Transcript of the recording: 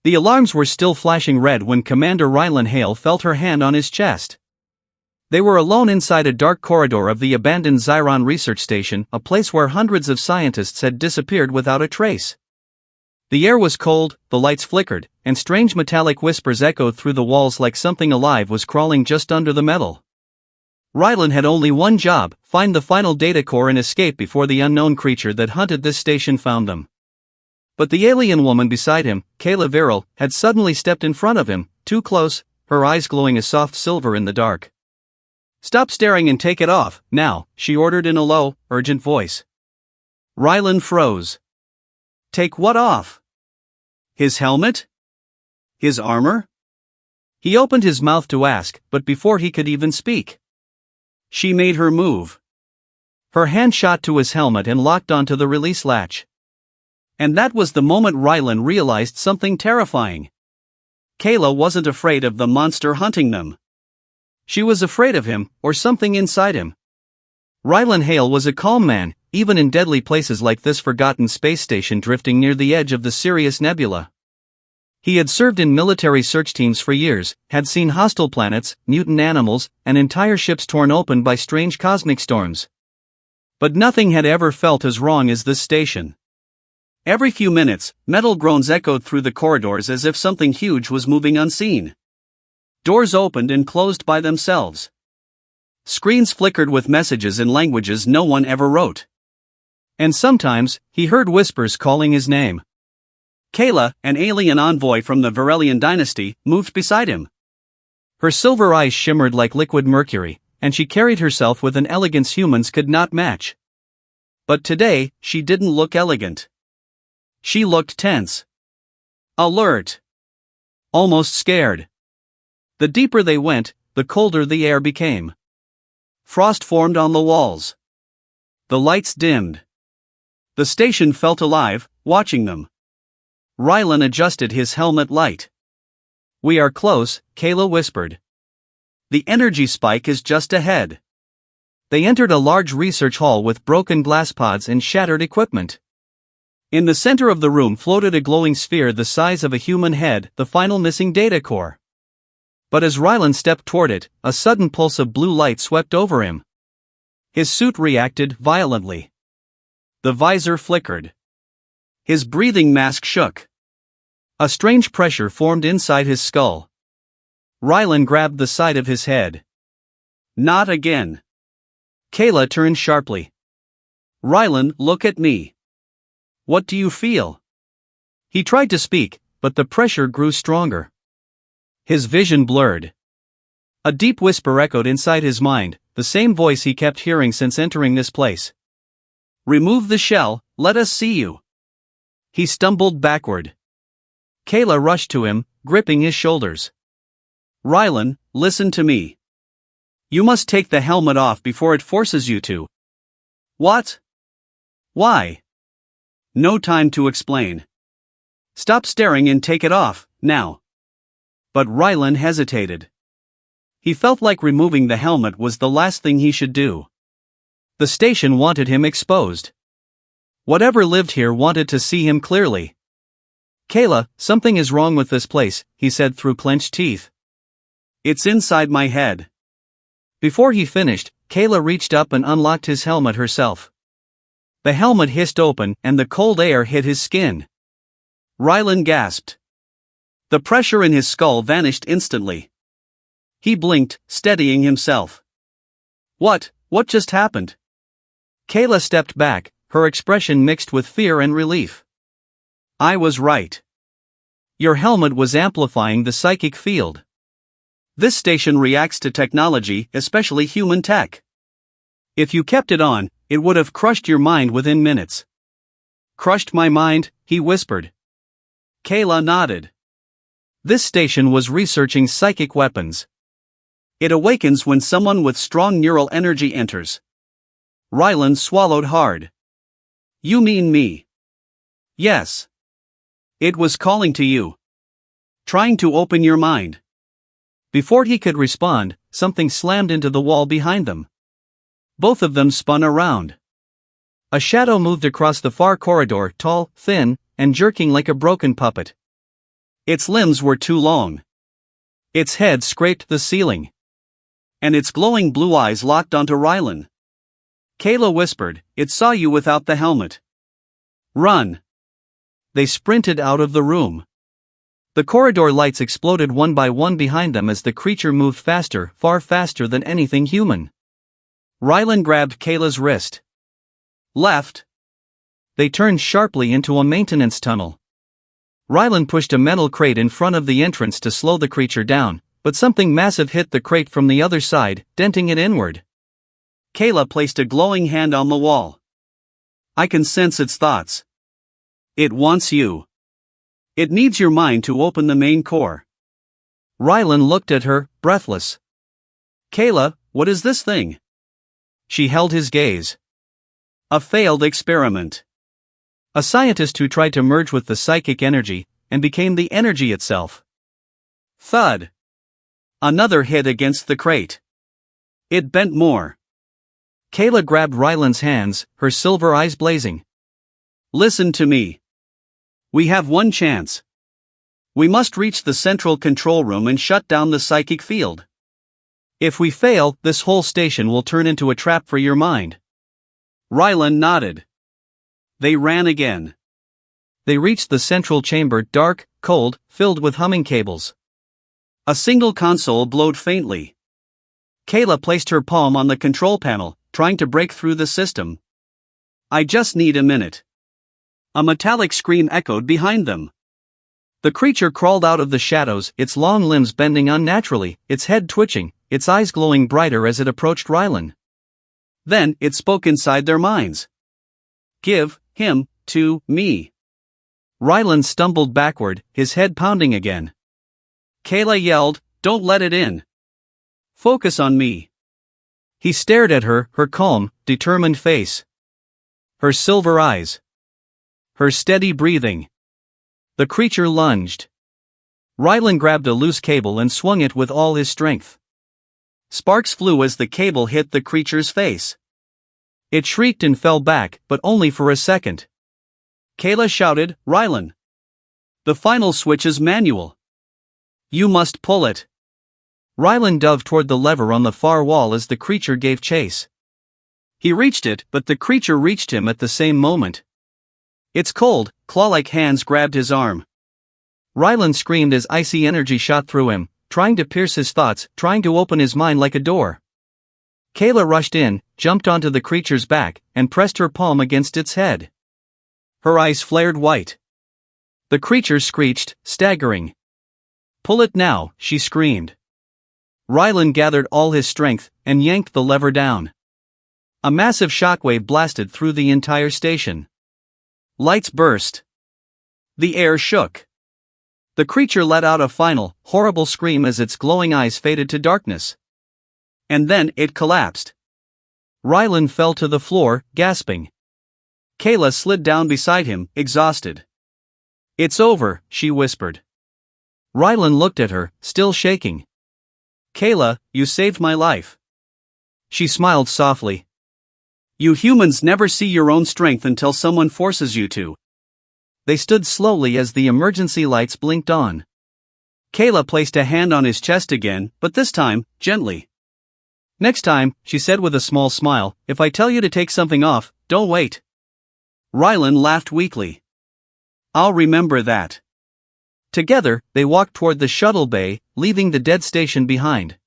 The alarms were still flashing red when Commander Rylan Hale felt her hand on his chest. They were alone inside a dark corridor of the abandoned Xyron research station, a place where hundreds of scientists had disappeared without a trace. The air was cold, the lights flickered, and strange metallic whispers echoed through the walls like something alive was crawling just under the metal. Rylan had only one job: find the final data core and escape before the unknown creature that hunted this station found them. But the alien woman beside him, Kayla Viral, had suddenly stepped in front of him, too close, her eyes glowing a soft silver in the dark. "Stop staring and take it off, now," she ordered in a low, urgent voice. Rylan froze. Take what off? His helmet? His armor? He opened his mouth to ask, but before he could even speak, she made her move. Her hand shot to his helmet and locked onto the release latch. And that was the moment Rylan realized something terrifying. Kayla wasn't afraid of the monster hunting them. She was afraid of him, or something inside him. Rylan Hale was a calm man, even in deadly places like this forgotten space station drifting near the edge of the Sirius Nebula. He had served in military search teams for years, had seen hostile planets, mutant animals, and entire ships torn open by strange cosmic storms. But nothing had ever felt as wrong as this station. Every few minutes, metal groans echoed through the corridors as if something huge was moving unseen. Doors opened and closed by themselves. Screens flickered with messages in languages no one ever wrote. And sometimes, he heard whispers calling his name. Kayla, an alien envoy from the Varelian dynasty, moved beside him. Her silver eyes shimmered like liquid mercury, and she carried herself with an elegance humans could not match. But today, she didn't look elegant. She looked tense. Alert. Almost scared. The deeper they went, the colder the air became. Frost formed on the walls. The lights dimmed. The station felt alive, watching them. Rylan adjusted his helmet light. "We are close," Kayla whispered. "The energy spike is just ahead." They entered a large research hall with broken glass pods and shattered equipment. In the center of the room floated a glowing sphere the size of a human head, the final missing data core. But as Rylan stepped toward it, a sudden pulse of blue light swept over him. His suit reacted violently. The visor flickered. His breathing mask shook. A strange pressure formed inside his skull. Rylan grabbed the side of his head. "Not again." Kayla turned sharply. "Rylan, look at me. What do you feel?" He tried to speak, but the pressure grew stronger. His vision blurred. A deep whisper echoed inside his mind, the same voice he kept hearing since entering this place. "Remove the shell, let us see you." He stumbled backward. Kayla rushed to him, gripping his shoulders. "Rylan, listen to me. You must take the helmet off before it forces you to." "What? Why?" "No time to explain. Stop staring and take it off, now." But Rylan hesitated. He felt like removing the helmet was the last thing he should do. The station wanted him exposed. Whatever lived here wanted to see him clearly. "Kayla, something is wrong with this place," he said through clenched teeth. "It's inside my head." Before he finished, Kayla reached up and unlocked his helmet herself. The helmet hissed open and the cold air hit his skin. Rylan gasped. The pressure in his skull vanished instantly. He blinked, steadying himself. What just happened?" Kayla stepped back, her expression mixed with fear and relief. "I was right. Your helmet was amplifying the psychic field. This station reacts to technology, especially human tech. If you kept it on, it would have crushed your mind within minutes." "Crushed my mind?" he whispered. Kayla nodded. This station was researching psychic weapons. It awakens when someone with strong neural energy enters. Rylan swallowed hard. "You mean me?" "Yes. It was calling to you. Trying to open your mind." Before he could respond, something slammed into the wall behind them. Both of them spun around. A shadow moved across the far corridor, tall, thin, and jerking like a broken puppet. Its limbs were too long. Its head scraped the ceiling. And its glowing blue eyes locked onto Rylan. Kayla whispered, "It saw you without the helmet. Run." They sprinted out of the room. The corridor lights exploded one by one behind them as the creature moved faster, far faster than anything human. Rylan grabbed Kayla's wrist. Left. They turned sharply into a maintenance tunnel. Rylan pushed a metal crate in front of the entrance to slow the creature down, but something massive hit the crate from the other side, denting it inward. Kayla placed a glowing hand on the wall. "I can sense its thoughts. It wants you. It needs your mind to open the main core." Rylan looked at her, breathless. "Kayla, what is this thing?" She held his gaze. "A failed experiment. A scientist who tried to merge with the psychic energy, and became the energy itself." Thud. Another hit against the crate. It bent more. Kayla grabbed Rylan's hands, her silver eyes blazing. "Listen to me. We have one chance. We must reach the central control room and shut down the psychic field. If we fail, this whole station will turn into a trap for your mind." Rylan nodded. They ran again. They reached the central chamber, dark, cold, filled with humming cables. A single console glowed faintly. Kayla placed her palm on the control panel, trying to break through the system. "I just need a minute." A metallic scream echoed behind them. The creature crawled out of the shadows, its long limbs bending unnaturally, its head twitching, its eyes glowing brighter as it approached Rylan. Then, it spoke inside their minds. "Give him to me." Rylan stumbled backward, his head pounding again. Kayla yelled, "Don't let it in. Focus on me." He stared at her, her calm, determined face. Her silver eyes. Her steady breathing. The creature lunged. Rylan grabbed a loose cable and swung it with all his strength. Sparks flew as the cable hit the creature's face. It shrieked and fell back, but only for a second. Kayla shouted, "Rylan! The final switch is manual. You must pull it." Rylan dove toward the lever on the far wall as the creature gave chase. He reached it, but the creature reached him at the same moment. Its cold, claw-like hands grabbed his arm. Rylan screamed as icy energy shot through him, trying to pierce his thoughts, trying to open his mind like a door. Kayla rushed in, jumped onto the creature's back, and pressed her palm against its head. Her eyes flared white. The creature screeched, staggering. "Pull it now," she screamed. Rylan gathered all his strength, and yanked the lever down. A massive shockwave blasted through the entire station. Lights burst. The air shook. The creature let out a final, horrible scream as its glowing eyes faded to darkness. And then it collapsed. Rylan fell to the floor, gasping. Kayla slid down beside him, exhausted. "It's over," she whispered. Rylan looked at her, still shaking. "Kayla, you saved my life." She smiled softly. "You humans never see your own strength until someone forces you to." They stood slowly as the emergency lights blinked on. Kayla placed a hand on his chest again, but this time, gently. "Next time," she said with a small smile, "if I tell you to take something off, don't wait." Rylan laughed weakly. "I'll remember that." Together, they walked toward the shuttle bay, leaving the dead station behind.